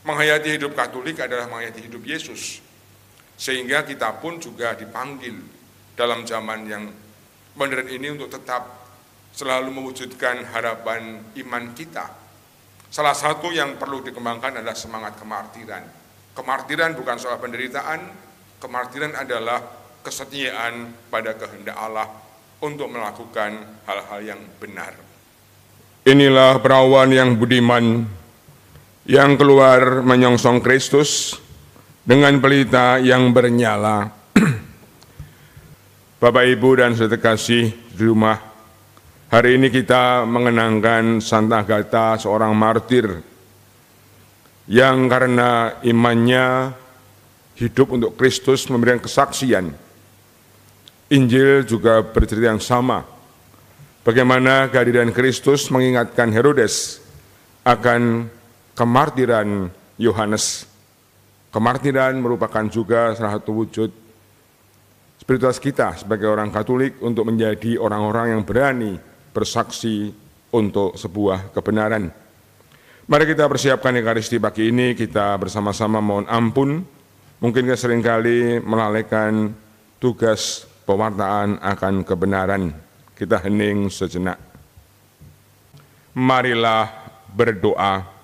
Menghayati hidup Katolik adalah menghayati hidup Yesus. Sehingga kita pun juga dipanggil dalam zaman yang modern ini untuk tetap selalu mewujudkan harapan iman kita. Salah satu yang perlu dikembangkan adalah semangat kemartiran. Kemartiran bukan soal penderitaan, kemartiran adalah kesetiaan pada kehendak Allah untuk melakukan hal-hal yang benar. Inilah perawan yang budiman, yang keluar menyongsong Kristus dengan pelita yang bernyala. Bapak, Ibu, dan saudara kasih di rumah, hari ini kita mengenangkan Santa Agatha, seorang martir yang karena imannya hidup untuk Kristus memberikan kesaksian. Injil juga bercerita yang sama, bagaimana kehadiran Kristus mengingatkan Herodes akan kemartiran Yohanes. Kemartiran merupakan juga salah satu wujud spiritualitas kita sebagai orang Katolik untuk menjadi orang-orang yang berani bersaksi untuk sebuah kebenaran. Mari kita persiapkan Ekaristi pagi ini, kita bersama-sama mohon ampun. Mungkin seringkali melalaikan tugas pewartaan akan kebenaran. Kita hening sejenak. Marilah berdoa.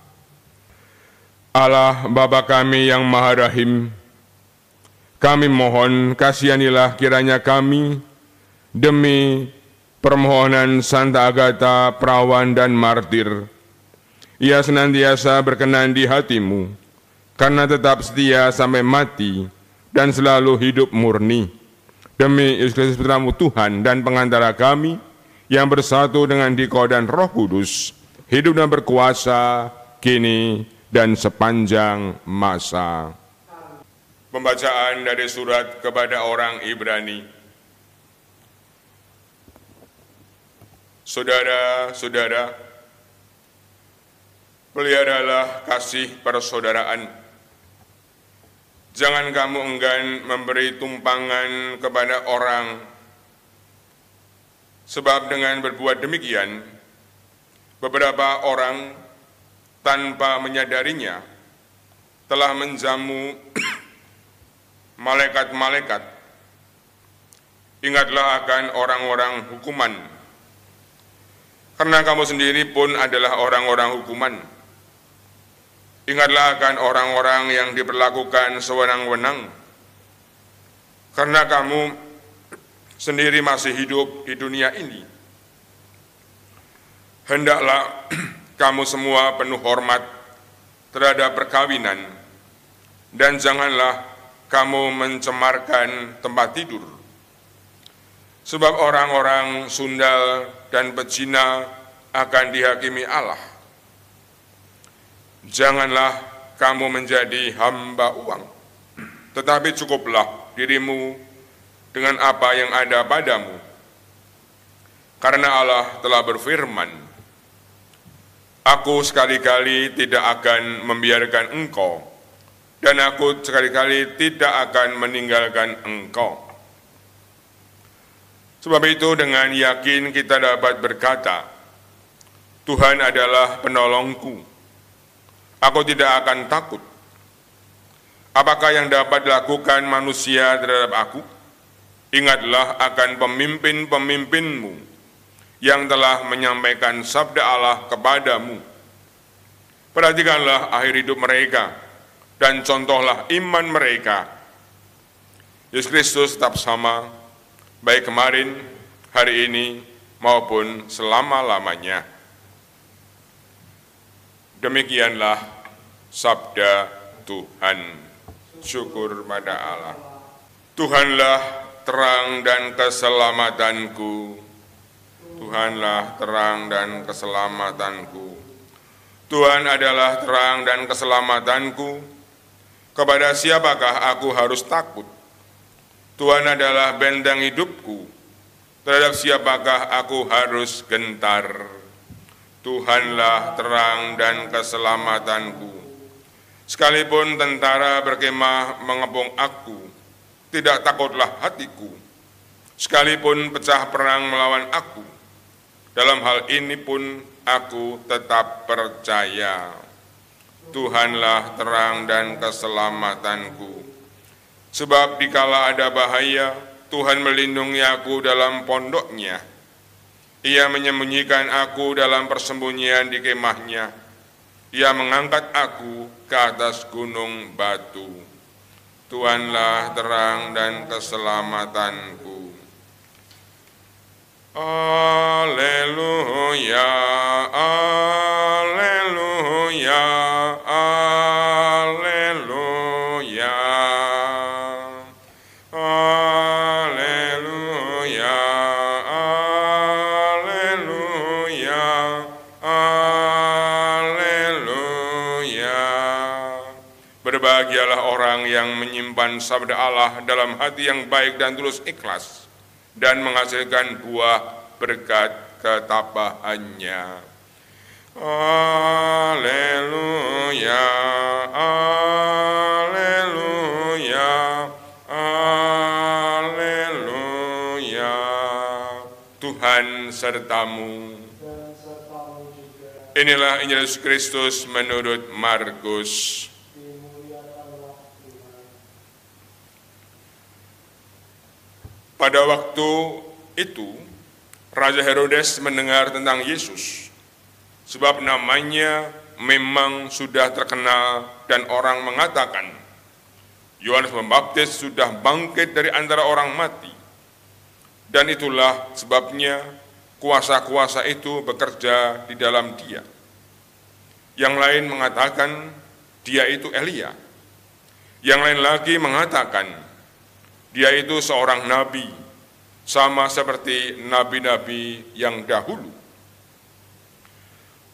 Allah Bapa kami yang Maha Rahim, kami mohon kasihanilah kiranya kami demi permohonan Santa Agatha, perawan dan martir. Ia senantiasa berkenan di hatimu, karena tetap setia sampai mati dan selalu hidup murni. Demi Yesus Kristus Putramu Tuhan dan pengantara kami, yang bersatu dengan Dikau dan Roh Kudus, hidup dan berkuasa kini dan sepanjang masa. Pembacaan dari surat kepada orang Ibrani. Saudara-saudara, peliharalah kasih persaudaraan. Jangan kamu enggan memberi tumpangan kepada orang, sebab dengan berbuat demikian, beberapa orang tanpa menyadarinya telah menjamu malaikat-malaikat. Ingatlah akan orang-orang hukuman, karena kamu sendiri pun adalah orang-orang hukuman. Ingatlah akan orang-orang yang diperlakukan sewenang-wenang, karena kamu sendiri masih hidup di dunia ini. Hendaklah kamu semua penuh hormat terhadap perkawinan, dan janganlah kamu mencemarkan tempat tidur. Sebab orang-orang sundal dan pezina akan dihakimi Allah. Janganlah kamu menjadi hamba uang, tetapi cukuplah dirimu dengan apa yang ada padamu. Karena Allah telah berfirman, Aku sekali-kali tidak akan membiarkan engkau, dan aku sekali-kali tidak akan meninggalkan engkau. Sebab itu dengan yakin kita dapat berkata, Tuhan adalah penolongku, aku tidak akan takut. Apakah yang dapat dilakukan manusia terhadap aku? Ingatlah akan pemimpin-pemimpinmu yang telah menyampaikan sabda Allah kepadamu. Perhatikanlah akhir hidup mereka, dan contohlah iman mereka. Yesus Kristus tetap sama, baik kemarin, hari ini, maupun selama-lamanya. Demikianlah sabda Tuhan. Syukur pada Allah. Tuhanlah terang dan keselamatanku. Tuhanlah terang dan keselamatanku. Tuhan adalah terang dan keselamatanku. Kepada siapakah aku harus takut? Tuhan adalah benteng hidupku. Terhadap siapakah aku harus gentar? Tuhanlah terang dan keselamatanku. Sekalipun tentara berkemah mengepung aku, tidak takutlah hatiku. Sekalipun pecah perang melawan aku, dalam hal ini pun aku tetap percaya. Tuhanlah terang dan keselamatanku. Sebab dikala ada bahaya, Tuhan melindungi aku dalam pondoknya. Ia menyembunyikan aku dalam persembunyian di kemahnya. Ia mengangkat aku ke atas gunung batu. Tuhanlah terang dan keselamatanku. Haleluya, haleluya, haleluya. Haleluya, haleluya, haleluya. Berbahagialah orang yang menyimpan sabda Allah dalam hati yang baik dan tulus ikhlas, dan menghasilkan buah berkat ketabahannya. Haleluya, haleluya, haleluya. Tuhan sertamu. Inilah Injil Yesus Kristus menurut Markus. Pada waktu itu, Raja Herodes mendengar tentang Yesus, sebab namanya memang sudah terkenal dan orang mengatakan, Yohanes Pembaptis sudah bangkit dari antara orang mati. Dan itulah sebabnya kuasa-kuasa itu bekerja di dalam dia. Yang lain mengatakan dia itu Elia. Yang lain lagi mengatakan dia itu seorang nabi, sama seperti nabi-nabi yang dahulu.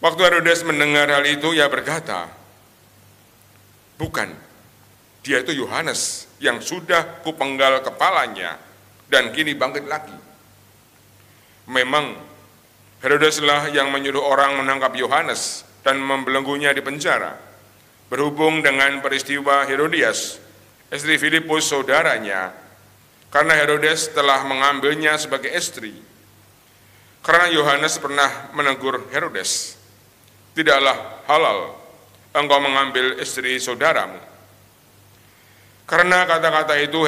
Waktu Herodes mendengar hal itu, ia berkata, bukan, dia itu Yohanes yang sudah kupenggal kepalanya dan kini bangkit lagi. Memang Herodeslah yang menyuruh orang menangkap Yohanes dan membelenggunya di penjara, berhubung dengan peristiwa Herodias, istri Filipus saudaranya, karena Herodes telah mengambilnya sebagai istri. Karena Yohanes pernah menegur Herodes, tidaklah halal engkau mengambil istri saudaramu. Karena kata-kata itu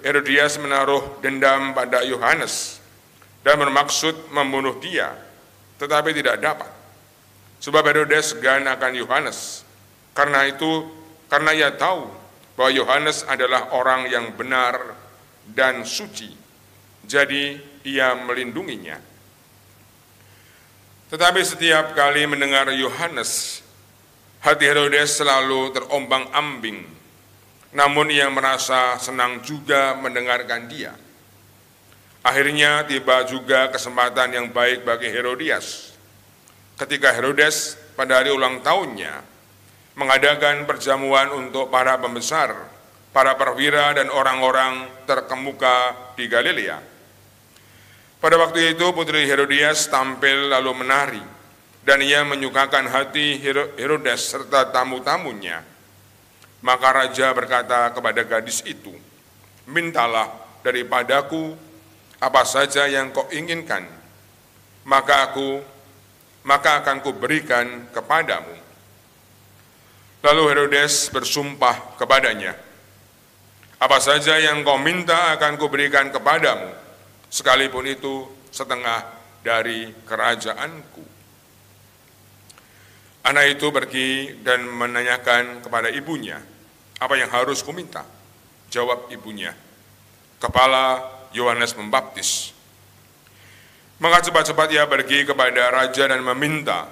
Herodias menaruh dendam pada Yohanes dan bermaksud membunuh dia, tetapi tidak dapat. Sebab Herodes segan akan Yohanes. Karena ia tahu bahwa Yohanes adalah orang yang benar dan suci, jadi ia melindunginya. Tetapi setiap kali mendengar Yohanes, hati Herodes selalu terombang-ambing, namun ia merasa senang juga mendengarkan dia. Akhirnya tiba juga kesempatan yang baik bagi Herodias, ketika Herodes pada hari ulang tahunnya mengadakan perjamuan untuk para pembesar, para perwira dan orang-orang terkemuka di Galilea. Pada waktu itu putri Herodias tampil lalu menari, dan ia menyukakan hati Herodes serta tamu-tamunya. Maka raja berkata kepada gadis itu, mintalah daripadaku apa saja yang kau inginkan, maka akan kuberikan kepadamu. Lalu Herodes bersumpah kepadanya, apa saja yang kau minta akan kuberikan kepadamu, sekalipun itu setengah dari kerajaanku. Anak itu pergi dan menanyakan kepada ibunya, apa yang harus kuminta? Jawab ibunya, kepala Yohanes Pembaptis. Maka cepat-cepat ia pergi kepada raja dan meminta,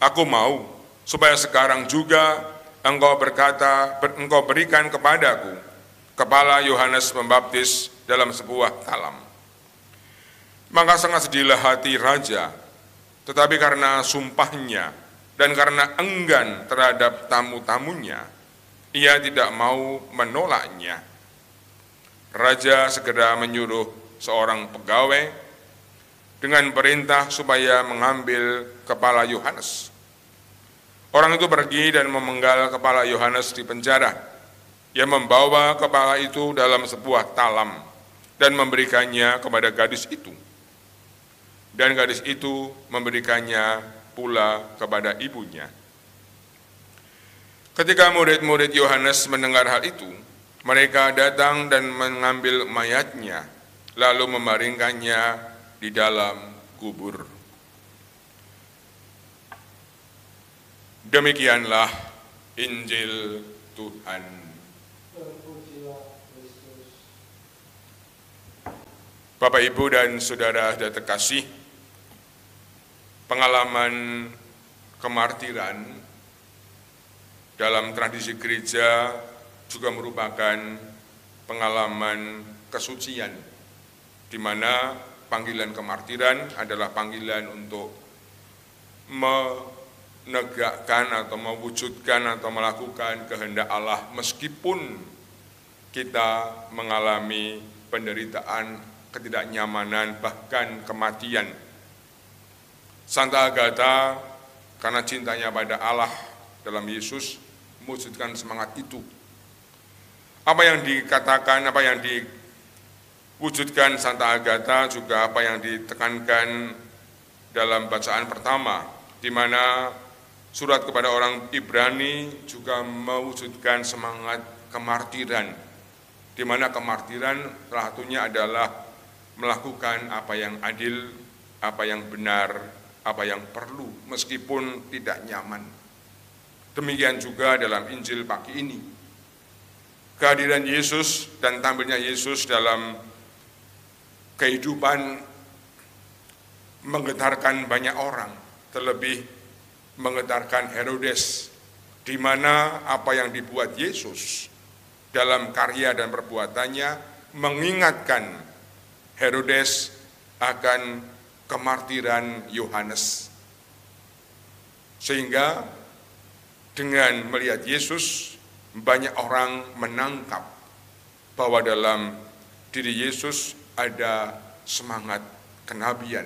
aku mau supaya sekarang juga engkau berikan kepadaku kepala Yohanes Pembaptis dalam sebuah talam. Maka sangat sedihlah hati raja, tetapi karena sumpahnya dan karena enggan terhadap tamu-tamunya, ia tidak mau menolaknya. Raja segera menyuruh seorang pegawai dengan perintah supaya mengambil kepala Yohanes. Orang itu pergi dan memenggal kepala Yohanes di penjara. Ia membawa kepala itu dalam sebuah talam dan memberikannya kepada gadis itu. Dan gadis itu memberikannya pula kepada ibunya. Ketika murid-murid Yohanes mendengar hal itu, mereka datang dan mengambil mayatnya, lalu membaringkannya di dalam kubur. Demikianlah Injil Tuhan. Bapak, Ibu, dan Saudara terkasih, pengalaman kemartiran dalam tradisi gereja juga merupakan pengalaman kesucian, di mana panggilan kemartiran adalah panggilan untuk menegakkan atau mewujudkan atau melakukan kehendak Allah meskipun kita mengalami penderitaan, ketidaknyamanan, bahkan kematian. Santa Agatha karena cintanya pada Allah dalam Yesus mewujudkan semangat itu. Apa yang dikatakan, apa yang diwujudkan Santa Agatha juga apa yang ditekankan dalam bacaan pertama, di mana surat kepada orang Ibrani juga mewujudkan semangat kemartiran, di mana kemartiran salah satunya adalah melakukan apa yang adil, apa yang benar, apa yang perlu, meskipun tidak nyaman. Demikian juga dalam Injil pagi ini. Kehadiran Yesus dan tampilnya Yesus dalam kehidupan menggetarkan banyak orang, terlebih menggetarkan Herodes, di mana apa yang dibuat Yesus dalam karya dan perbuatannya mengingatkan Herodes akan kemartiran Yohanes. Sehingga dengan melihat Yesus, banyak orang menangkap bahwa dalam diri Yesus ada semangat kenabian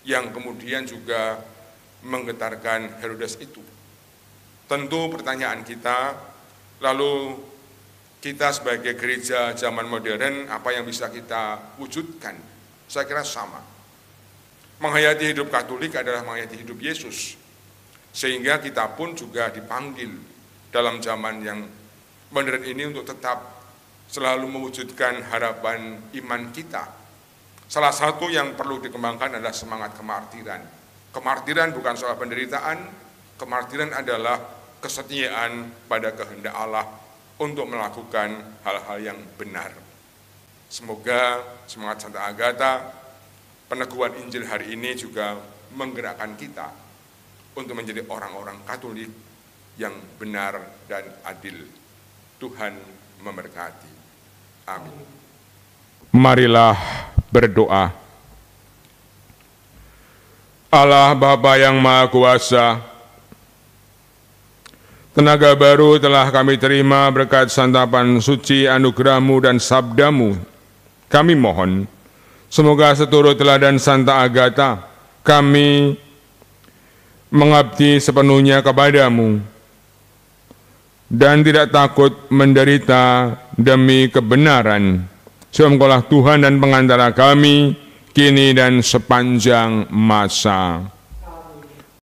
yang kemudian juga menggetarkan Herodes itu. Tentu pertanyaan kita, lalu kita sebagai gereja zaman modern, apa yang bisa kita wujudkan? Saya kira sama. Menghayati hidup Katolik adalah menghayati hidup Yesus. Sehingga kita pun juga dipanggil dalam zaman yang modern ini untuk tetap selalu mewujudkan harapan iman kita. Salah satu yang perlu dikembangkan adalah semangat kemartiran. Kemartiran bukan soal penderitaan, kemartiran adalah kesetiaan pada kehendak Allah untuk melakukan hal-hal yang benar. Semoga semangat Santa Agatha, peneguhan Injil hari ini juga menggerakkan kita untuk menjadi orang-orang Katolik yang benar dan adil. Tuhan memberkati. Amin. Marilah berdoa. Allah Bapa yang Maha Kuasa, tenaga baru telah kami terima berkat santapan suci anugerah-Mu dan sabda-Mu. Kami mohon, semoga seturut teladan Santa Agatha, kami mengabdi sepenuhnya kepadamu dan tidak takut menderita demi kebenaran. Sebab Engkaulah Tuhan dan pengantara kami, kini dan sepanjang masa.